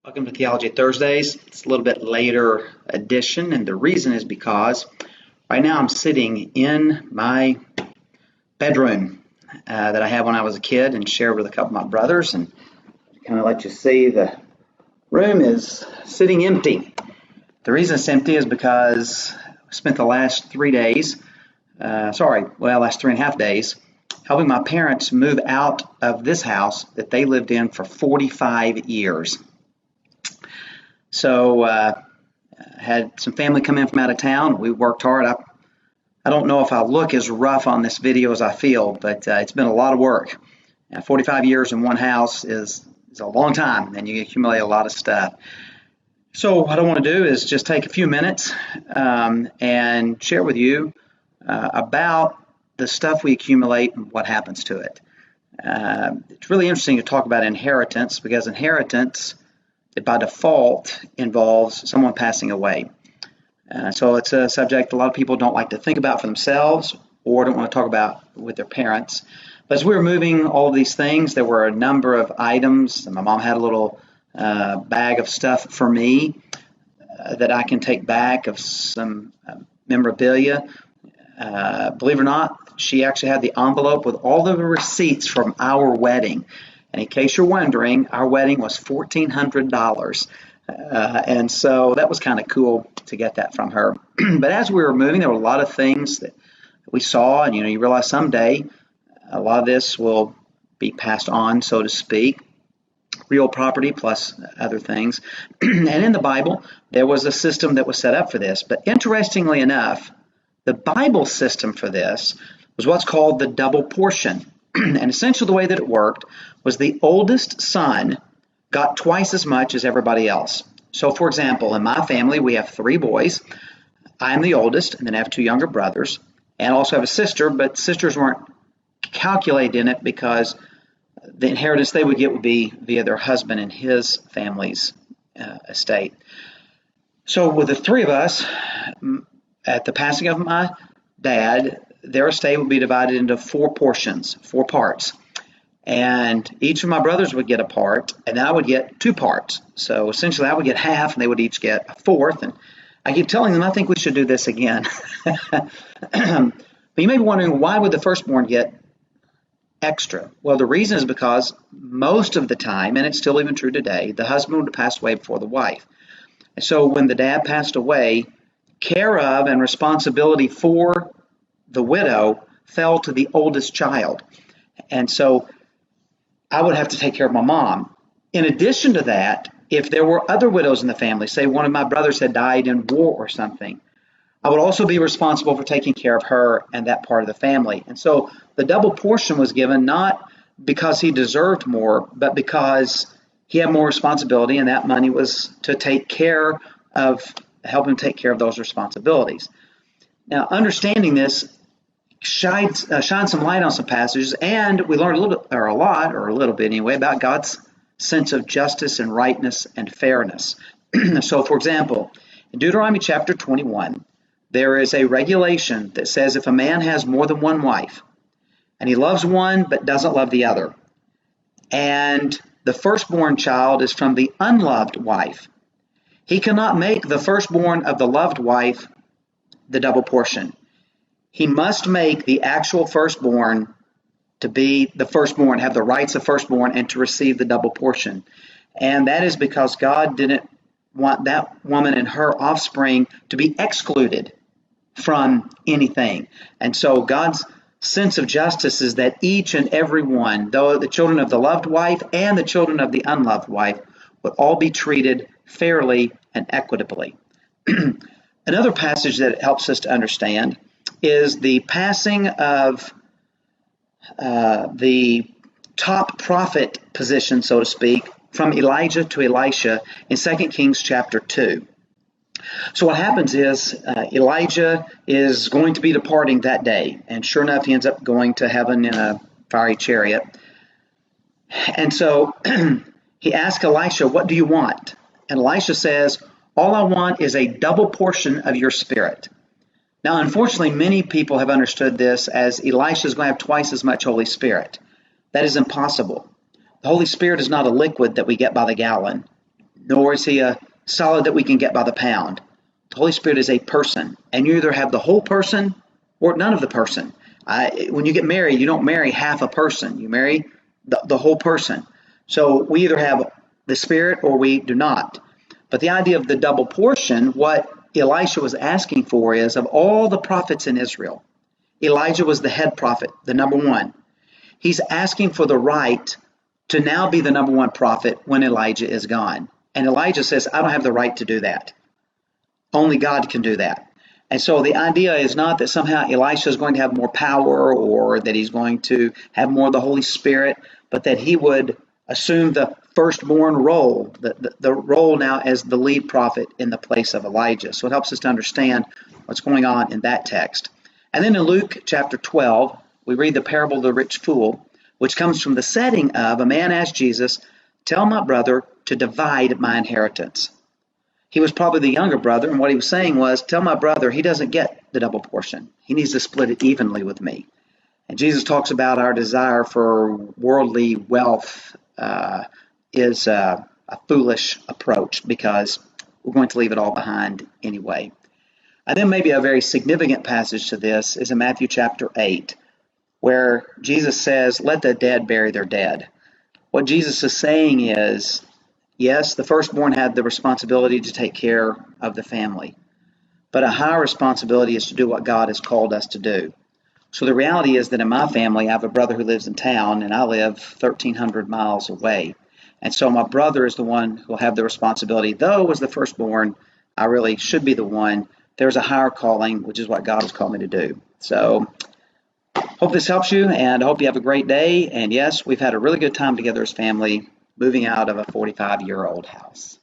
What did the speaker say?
Welcome to Theology Thursdays. It's a little bit later edition, and the reason is because right now I'm sitting in my bedroom that I had when I was a kid and shared with a couple of my brothers, and kind of let you see the room is sitting empty. The reason it's empty is because I spent the last 3 days, last 3.5 days, helping my parents move out of this house that they lived in for 45 years. So had some family come in from out of town. We worked hard. I don't know if I look as rough on this video as I feel, but it's been a lot of work. 45 years in one house is a long time, and you accumulate a lot of stuff. So what I want to do is just take a few minutes and share with you about the stuff we accumulate and what happens to it. It's really interesting to talk about inheritance, because inheritance, it by default involves someone passing away. So it's a subject a lot of people don't like to think about for themselves or don't want to talk about with their parents. But as we were moving all of these things, there were a number of items. My mom had a little bag of stuff for me that I can take back, of some memorabilia. Believe it or not, she actually had the envelope with all the receipts from our wedding. And in case you're wondering, our wedding was $1,400. And so that was kind of cool to get that from her. But as we were moving, there were a lot of things that we saw. And, you realize someday a lot of this will be passed on, so to speak. Real property plus other things. And in the Bible, there was a system that was set up for this. But interestingly enough, the Bible system for this was what's called the double portion. And essentially the way that it worked was the oldest son got twice as much as everybody else. So, for example, in my family, we have 3 boys. I'm the oldest, and then I have 2 younger brothers, and also have a sister, but sisters weren't calculated in it because the inheritance they would get would be via their husband and his family's estate. So with the 3 of us, at the passing of my dad, their estate would be divided into 4 portions, 4 parts. And each of my brothers would get a part, and I would get 2 parts. So essentially I would get half, and they would each get a fourth. And I keep telling them, I think we should do this again. But you may be wondering, why would the firstborn get extra? Well, the reason is because most of the time, and it's still even true today, the husband would have passed away before the wife. And so when the dad passed away, care of and responsibility for the widow fell to the oldest child. And so I would have to take care of my mom. In addition to that, if there were other widows in the family, say one of my brothers had died in war or something, I would also be responsible for taking care of her and that part of the family. And so the double portion was given not because he deserved more, but because he had more responsibility, and that money was to help him take care of those responsibilities. Now, understanding this shine some light on some passages, and we learned a little bit anyway, about God's sense of justice and rightness and fairness. So, for example, in Deuteronomy chapter 21, there is a regulation that says if a man has more than one wife, and he loves one but doesn't love the other, and the firstborn child is from the unloved wife, he cannot make the firstborn of the loved wife the double portion. He must make the actual firstborn to be the firstborn, have the rights of firstborn, and to receive the double portion. And that is because God didn't want that woman and her offspring to be excluded from anything. And so God's sense of justice is that each and every one, though the children of the loved wife and the children of the unloved wife, would all be treated fairly and equitably. Another passage that helps us to understand is the passing of the top prophet position, so to speak, from Elijah to Elisha in 2 Kings chapter 2. So what happens is Elijah is going to be departing that day, and sure enough, he ends up going to heaven in a fiery chariot. And so he asks Elisha, "What do you want?" And Elisha says, "All I want is a double portion of your spirit." Now, unfortunately, many people have understood this as Elisha is going to have twice as much Holy Spirit. That is impossible. The Holy Spirit is not a liquid that we get by the gallon. nor is he a solid that we can get by the pound. The Holy Spirit is a person, and you either have the whole person or none of the person. When you get married, you don't marry half a person. You marry the whole person. So we either have the Spirit or we do not. But the idea of the double portion, what Elisha was asking for is, of all the prophets in Israel, Elijah was the head prophet, the number one. He's asking for the right to now be the number one prophet when Elijah is gone. And Elijah says, I don't have the right to do that. Only God can do that. And so the idea is not that somehow Elisha is going to have more power or that he's going to have more of the Holy Spirit, but that he would assume the firstborn role, the role now as the lead prophet in the place of Elijah. So it helps us to understand what's going on in that text. And then in Luke chapter 12, we read the parable of the rich fool, which comes from the setting of a man asked Jesus, tell my brother to divide my inheritance. He was probably the younger brother, and what he was saying was, tell my brother he doesn't get the double portion. He needs to split it evenly with me. And Jesus talks about our desire for worldly wealth is a foolish approach because we're going to leave it all behind anyway. And then maybe a very significant passage to this is in Matthew chapter 8, where Jesus says, let the dead bury their dead. What Jesus is saying is, yes, the firstborn had the responsibility to take care of the family, but a higher responsibility is to do what God has called us to do. So the reality is that in my family, I have a brother who lives in town, and I live 1,300 miles away. And so my brother is the one who will have the responsibility. Though as the firstborn, I really should be the one. There's a higher calling, which is what God has called me to do. So hope this helps you, and I hope you have a great day. And yes, we've had a really good time together as family, moving out of a 45-year-old house.